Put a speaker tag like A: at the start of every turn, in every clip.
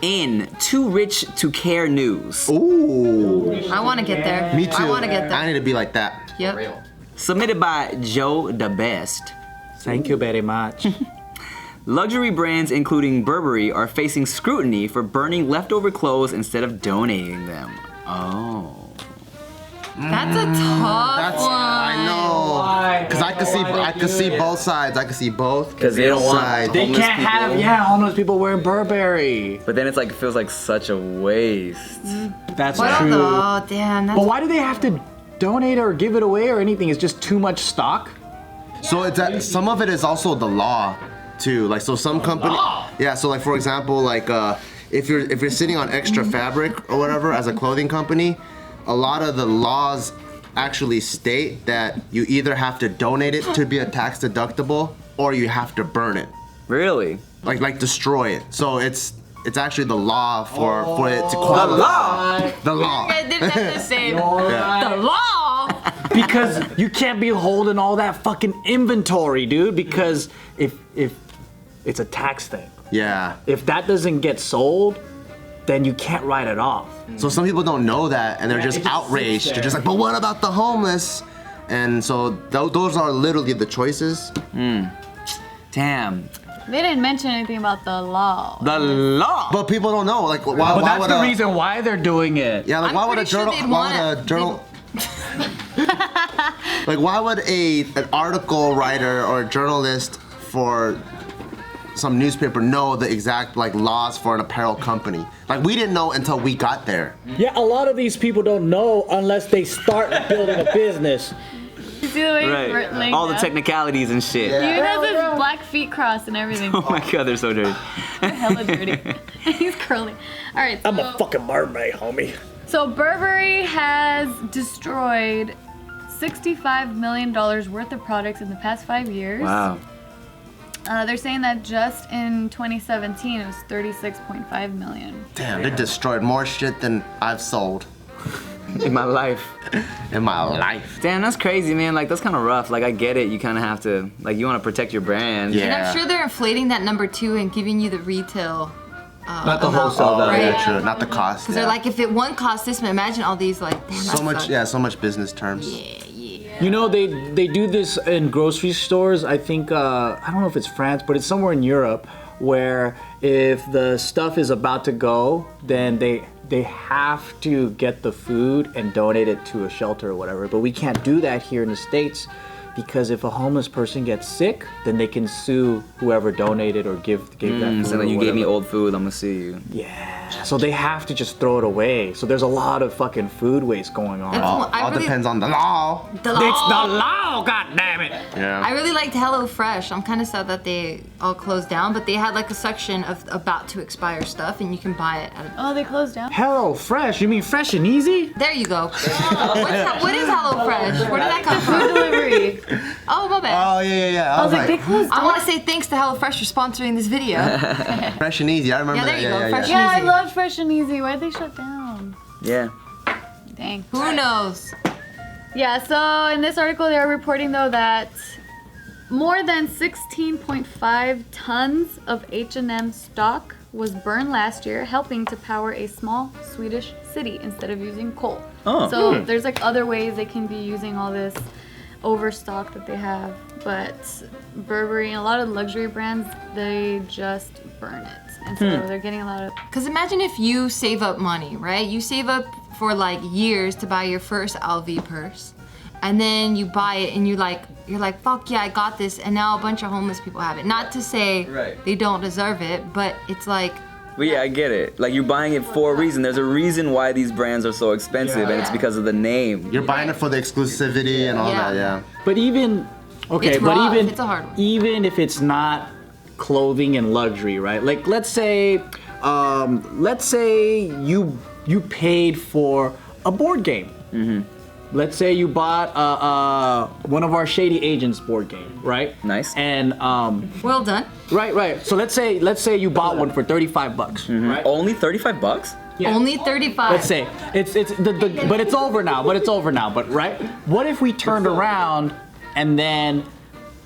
A: in Too Rich to Care news.
B: Ooh.
C: I want to get there.
B: Me too.
C: I want to get there.
B: I need to be like that.
C: Yep.
A: Submitted by Joe the Best.
D: Thank you very much.
A: Luxury brands including Burberry are facing scrutiny for burning leftover clothes instead of donating them. Oh.
C: That's a tough one.
B: I know. Because I could see both sides. I could see both.
A: Because they don't want
B: sides.
D: They
A: homeless
D: can't
A: people.
D: have homeless people wearing Burberry.
A: But then it's like, it feels like such a waste.
D: That's
C: What
D: true.
C: Oh, damn. That's
D: But why do they have to donate or give it away or anything? It's just too much stock?
B: So it's that some of it is also the law too. Like so some company. Yeah. So like for example, like if you're sitting on extra fabric or whatever as a clothing company, a lot of the laws actually state that you either have to donate it to be a tax deductible or you have to burn it.
A: Really?
B: Like destroy it. So it's actually the law for it to qualify. The law.
C: I didn't have to say
B: Yeah.
C: the law.
D: Because you can't be holding all that fucking inventory, dude. Because if it's a tax thing.
B: Yeah.
D: If that doesn't get sold, then you can't write it off.
B: So some people don't know that and they're just
D: it just
B: outraged.
D: sits
B: They're just
D: there.
B: like, but what about the homeless? And so those are literally the choices.
A: Damn.
E: They didn't mention anything about the law.
A: The law.
B: But people don't know. Like, why
D: But that's
B: would
D: the reason why they're doing it.
B: Yeah, like
C: I'm
B: why would a
C: pretty sure
B: journal?
C: they'd
B: Why would
C: wanna-
B: a journal? Like, why would an article writer or a journalist for some newspaper know the exact like laws for an apparel company? Like, we didn't know until we got there.
D: Yeah, a lot of these people don't know unless they start building a business.
E: You see the way he's
A: Right.
E: laying
A: All the
E: down?
A: technicalities and shit.
E: He even has his black feet crossed and everything.
A: Oh my god, they're so dirty.
E: Hella dirty. He's curling. All right.
D: I'm a fucking mermaid, homie.
E: So Burberry has destroyed $65 million worth of products in the past 5 years.
A: Wow.
E: They're saying that just in 2017 it was 36.5 million.
B: Damn, they destroyed more shit than I've sold
A: In my life.
B: in my life.
A: Damn, that's crazy, man. Like, that's kind of rough. Like, I get it. You kind of have to, like, you want to protect your brand.
B: Yeah.
C: And I'm sure they're inflating that number too and giving you the retail.
D: Not the
C: amount.
D: wholesale
B: Oh,
D: value.
C: Right.
B: yeah, true. Not the cost.
C: Because
B: Yeah.
C: they're like, if it one costs this, imagine all these like, damn, that
B: so much.
C: sucks.
B: Yeah, so much business terms.
D: You know, they do this in grocery stores. I think, I don't know if it's France, but it's somewhere in Europe where if the stuff is about to go, then they have to get the food and donate it to a shelter or whatever. But we can't do that here in the States because if a homeless person gets sick, then they can sue whoever donated or gave that food.
A: So like,
D: or
A: you gave me
D: whatever.
A: old food, I'm gonna sue you.
D: Yeah. So they have to just throw it away. So there's a lot of fucking food waste going on.
C: That's
B: All,
C: I
B: all
C: really-
B: depends on the law.
C: The
D: It's
C: law.
D: the law, goddammit!
B: Yeah.
C: I really liked HelloFresh. I'm kind of sad that they all closed down, but they had like a section of about to expire stuff, and you can buy it.
E: Oh, they closed down?
D: Hello Fresh, you mean fresh and easy?
C: There you go. What is HelloFresh? Where did that come
E: Food
C: from?
E: delivery.
C: Oh, my bad.
B: Oh yeah.
E: I was like, they closed
C: I
E: down.
C: want to say thanks to HelloFresh for sponsoring this video.
B: fresh and easy. I remember
C: Yeah, there
B: that.
C: you go, fresh
E: Yeah, I
C: Easy.
E: love Fresh and Easy. Why'd they shut down?
A: Yeah.
E: Dang.
C: Who knows?
E: Yeah, so in this article, they are reporting though that more than 16.5 tons of H&M stock was burned last year, helping to power a small Swedish city instead of using coal.
A: Oh.
E: So there's like other ways they can be using all this overstock that they have, but Burberry and a lot of luxury brands, they just burn it. And so they're getting a lot of...
C: Because imagine if you save up money, right? You save up for like years to buy your first LV purse, and then you buy it and you're like, fuck yeah, I got this, and now a bunch of homeless people have it. Not to say
A: Right.
C: they don't deserve it, but it's like,
A: But yeah, I get it. Like, you're buying it for a reason. There's a reason why these brands are so expensive, and it's because of the name.
B: You're buying it for the exclusivity and all
C: Yeah.
B: that. Yeah.
D: But even okay,
C: It's
D: but
C: rough.
D: even
C: It's a hard one.
D: even if it's not clothing and luxury, right? Like let's say you paid for a board game. Let's say you bought one of our Shady Agents board game, right?
A: Nice.
D: And
C: well done.
D: right. So let's say you bought one for $35, right?
A: Only 35 bucks?
D: Yeah.
C: Only 35.
D: Let's say but it's over now. But right? What if we turned around and then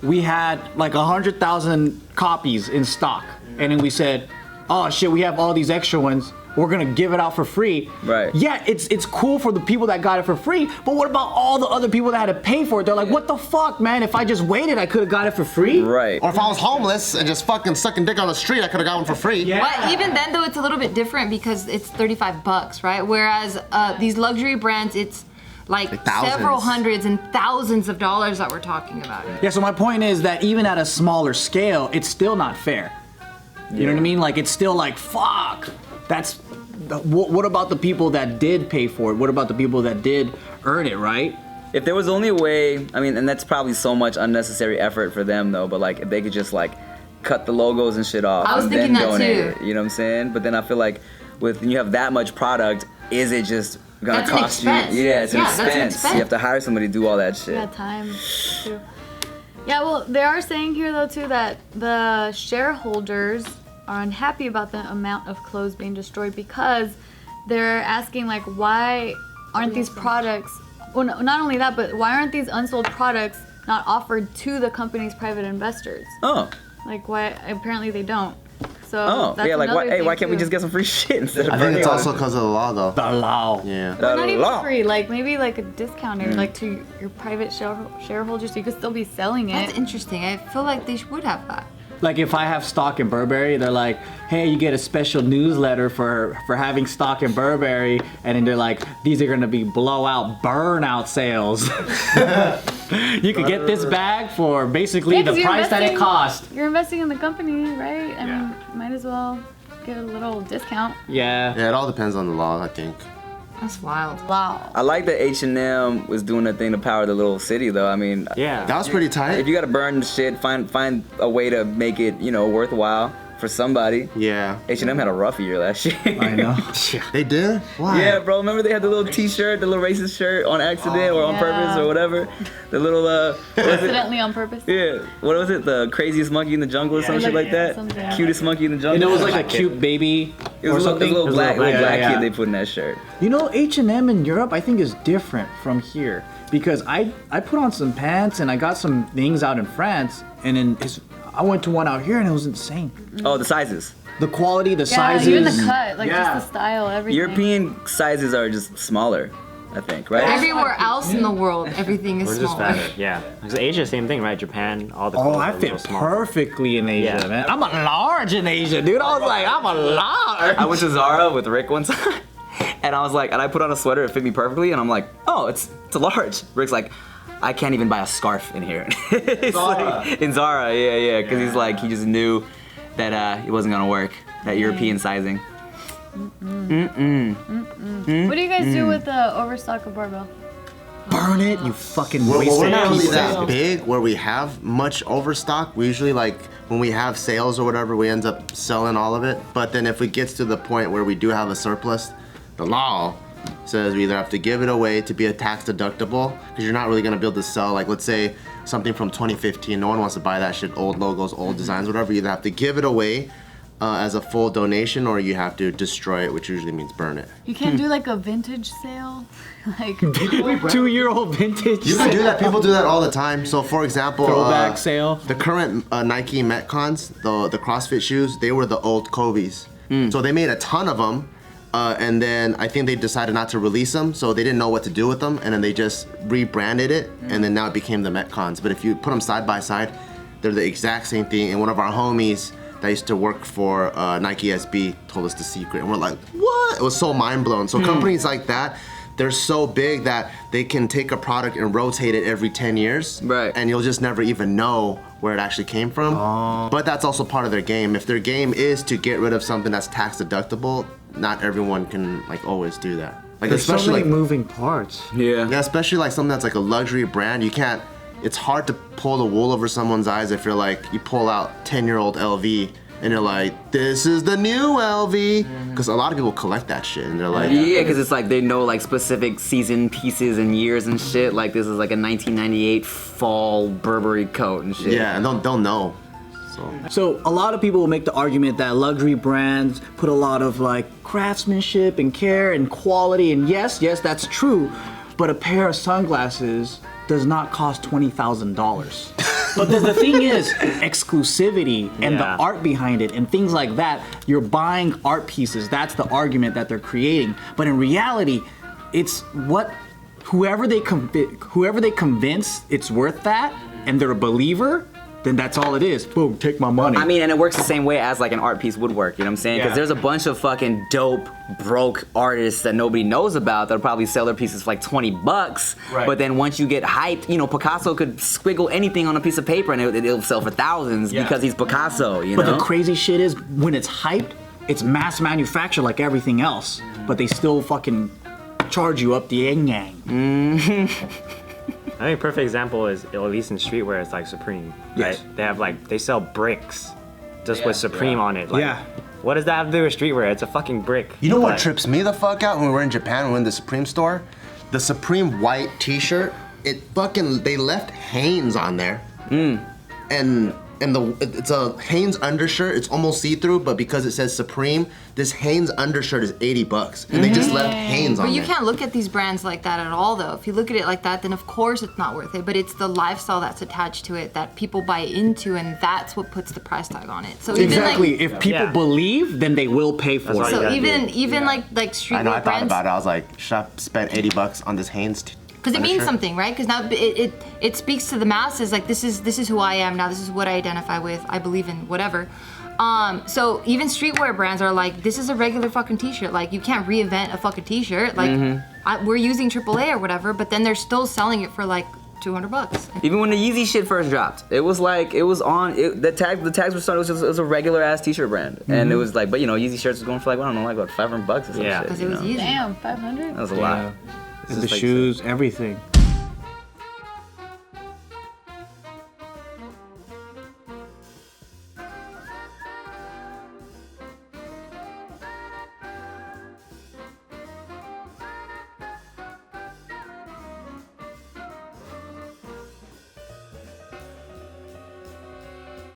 D: we had like 100,000 copies in stock, and then we said, oh shit, we have all these extra ones. We're gonna give it out for free.
A: Right.
D: Yeah, it's cool for the people that got it for free, but what about all the other people that had to pay for it? They're like, what the fuck, man? If I just waited, I could have got it for free.
A: Right.
B: Or if I was homeless and just fucking sucking dick on the street, I could have got one for free.
D: Yeah.
C: But even then, though, it's a little bit different because it's $35, right? Whereas these luxury brands, it's like
B: thousands.
C: several hundreds and thousands of dollars that we're talking about.
D: Yeah, so my point is that even at a smaller scale, it's still not fair. You know what I mean? Like, it's still like, fuck. That's, what about the people that did pay for it? What about the people that did earn it, right?
A: If there was only a way, I mean, and that's probably so much unnecessary effort for them though, but like if they could just like cut the logos and shit off
C: I was
A: and
C: thinking
A: then
C: that
A: donate
C: too.
A: it, you know what I'm saying? But then I feel like when you have that much product, is it just gonna
C: That's an
A: cost
C: expense.
A: you? Yeah, it's an
C: Yeah, that's an
A: expense.
C: expense.
A: You have to hire somebody to do all that shit.
E: Yeah, time too. Yeah, well, they are saying here though too that the shareholders are unhappy about the amount of clothes being destroyed because they're asking like, why aren't these products? Well, not only that, but why aren't these unsold products not offered to the company's private investors?
A: Oh.
E: Like, why? Apparently they don't. So
A: Oh,
E: that's
A: yeah, like
E: another
A: why
E: thing,
A: can't we
E: too.
A: just get some free shit instead of
B: I think
A: burning
B: it's
A: all
B: also
A: this-
B: because of the law, though.
D: The law.
B: Yeah.
E: But not even
A: law.
E: free, like maybe like a discount or like to your private shareholders, so you could still be selling it.
C: That's interesting. I feel like they would have that.
D: Like if I have stock in Burberry, they're like, hey, you get a special newsletter for having stock in Burberry, and then they're like, these are gonna be blowout, burnout sales. You could get this bag for basically
E: Yeah, 'cause
D: the
E: you're
D: price that it
E: investing-
D: cost.
E: You're investing in the company, right? I mean, might as well get a little discount.
D: Yeah.
B: Yeah, it all depends on the law, I think.
C: That's wild.
E: Wow.
A: I like that H&M was doing that thing to power the little city though. I mean,
F: Yeah.
B: That was pretty
A: if
B: tight.
A: you gotta burn the shit, find a way to make it, you know, worthwhile for somebody.
B: Yeah.
A: H&M had a rough year last year.
D: I know.
B: They did? Why?
A: Yeah, bro. Remember they had the little T-shirt, the little racist shirt on accident or on purpose or whatever. The little what was it?
E: Accidentally on purpose.
A: Yeah, what was it? The craziest monkey in the jungle or some shit like that.
E: something.
A: Cutest monkey in the jungle.
D: And it was like a cute baby
A: It
D: or
A: was
D: something.
A: a little black,
F: black-
A: black
D: yeah.
A: kid they put in that shirt.
D: You know, H&M in Europe, I think is different from here because I put on some pants and I got some things out in France, and then I went to one out here and it was insane.
A: Oh, the sizes.
D: The quality, the
E: Yeah,
D: sizes.
E: even the cut, like
D: Yeah.
E: just the style, everything.
A: European sizes are just smaller, I think, right?
C: Everywhere else in the world, everything is
F: We're just
C: smaller.
F: fatter. Yeah. Because Asia, same thing, right? Japan, all the
D: Oh,
F: clothes
D: I
F: are a little
D: fit
F: small.
D: perfectly in Asia,
F: Yeah.
D: man. I'm a large in Asia, dude. I was like, I'm a large.
A: I went to Zara with Rick one time, and I was like, and I put on a sweater, it fit me perfectly, and I'm like, oh, it's a large. Rick's like, I can't even buy a scarf in here. It's like, in Zara, yeah, because he's like, he just knew that it wasn't gonna work, that European sizing.
E: What do you guys do with the overstock of barbell?
D: Burn it, you fucking
B: Well,
D: wasted
B: we're not really
D: piece of-
B: that big where we have much overstock. We usually like when we have sales or whatever, we end up selling all of it. But then if it gets to the point where we do have a surplus, the law says we either have to give it away to be a tax deductible because you're not really gonna be able to sell, like let's say something from 2015. No one wants to buy that shit, old logos, old designs, whatever. You either have to give it away as a full donation, or you have to destroy it, which usually means burn it.
E: You can't do like a vintage sale, like
D: 2-year-old vintage
B: You can do that. People do that all the time. So, for example,
D: throwback sale.
B: the current Nike Metcons, the CrossFit shoes, they were the old Kobe's. So they made a ton of them, and then I think they decided not to release them, so they didn't know what to do with them, and then they just rebranded it, and then now it became the Metcons. But if you put them side by side, they're the exact same thing. And one of our homies that used to work for Nike SB told us the secret, and we're like, what? It was so mind blown. So companies like that, they're so big that they can take a product and rotate it every 10 years.
A: Right.
B: And you'll just never even know where it actually came from. But that's also part of their game. If their game is to get rid of something that's tax deductible, not everyone can like always do that. Like
D: There's so
B: especially
D: many
B: like
D: moving parts.
A: Yeah.
B: yeah, especially like something that's like a luxury brand. You can't. It's hard to pull the wool over someone's eyes if you're like you pull out 10-year-old LV and you're like, this is the new LV, because a lot of people collect that shit and they're like,
A: Yeah, because it's like they know like specific season pieces and years and shit. Like this is like a 1998 fall Burberry coat and shit.
B: yeah, and they'll know.
D: So a lot of people will make the argument that luxury brands put a lot of like craftsmanship and care and quality, and yes, that's true, but a pair of sunglasses does not cost $20,000. But the thing is, exclusivity and the
F: Yeah.
D: art behind it and things like that, you're buying art pieces. That's the argument that they're creating. But in reality, it's what whoever they convince it's worth that, and they're a believer, then that's all it is. Boom, take my money.
A: I mean, and it works the same way as like an art piece would work, you know what I'm saying? Because
D: Yeah.
A: there's a bunch of fucking dope, broke artists that nobody knows about that'll probably sell their pieces for like $20.
D: Right.
A: But then once you get hyped, you know, Picasso could squiggle anything on a piece of paper and it'll sell for thousands
D: Yeah.
A: because he's Picasso, you
D: But
A: know?
D: the crazy shit is, when it's hyped, it's mass manufactured like everything else. But they still fucking charge you up the yang.
F: I think a perfect example is, at least in streetwear, it's like Supreme.
A: Yes.
F: Right? They have like, they sell bricks just with Supreme on it. Like,
D: Yeah.
F: What does that have to do with streetwear? It's a fucking brick.
B: You know what
F: But-
B: trips me the fuck out when we were in Japan, we were in the Supreme store? The Supreme white t-shirt, they left Hanes on there. And it's a Hanes undershirt, it's almost see-through, but because it says Supreme, this Hanes undershirt is $80. And they just left Hanes on
C: But you
B: there.
C: can't look at these brands like that at all, though. If you look at it like that, then of course it's not worth it. But it's the lifestyle that's attached to it that people buy into, and that's what puts the price tag on it. So
D: Exactly.
C: even like,
D: If people
F: Yeah.
D: believe, then they will pay for
F: That's
D: it.
F: all you
C: so
F: gotta
C: even
F: do.
C: like
B: I
C: streetwear
B: know, I thought
C: brands,
B: about it. I was like, should I spend $80 on this Hanes
C: because it means
B: undershirt?
C: something, right? Because now it speaks to the masses. Like this is who I am now. This is what I identify with. I believe in whatever. So even streetwear brands are like, this is a regular fucking t-shirt. Like you can't reinvent a fucking t-shirt. Like we're using AAA or whatever, but then they're still selling it for like $200.
A: Even when the Yeezy shit first dropped, it was like, it was on, the tags were started, it was a regular ass t-shirt brand. And it was like, but you know, Yeezy shirts was going for like, I don't know, like what, $500 or some
F: Yeah.
A: shit.
C: Because
A: you
C: it was
A: know?
C: easy.
E: Damn, 500.
A: That was a lot.
D: And
A: It's
D: the
A: just like-
D: shoes, everything.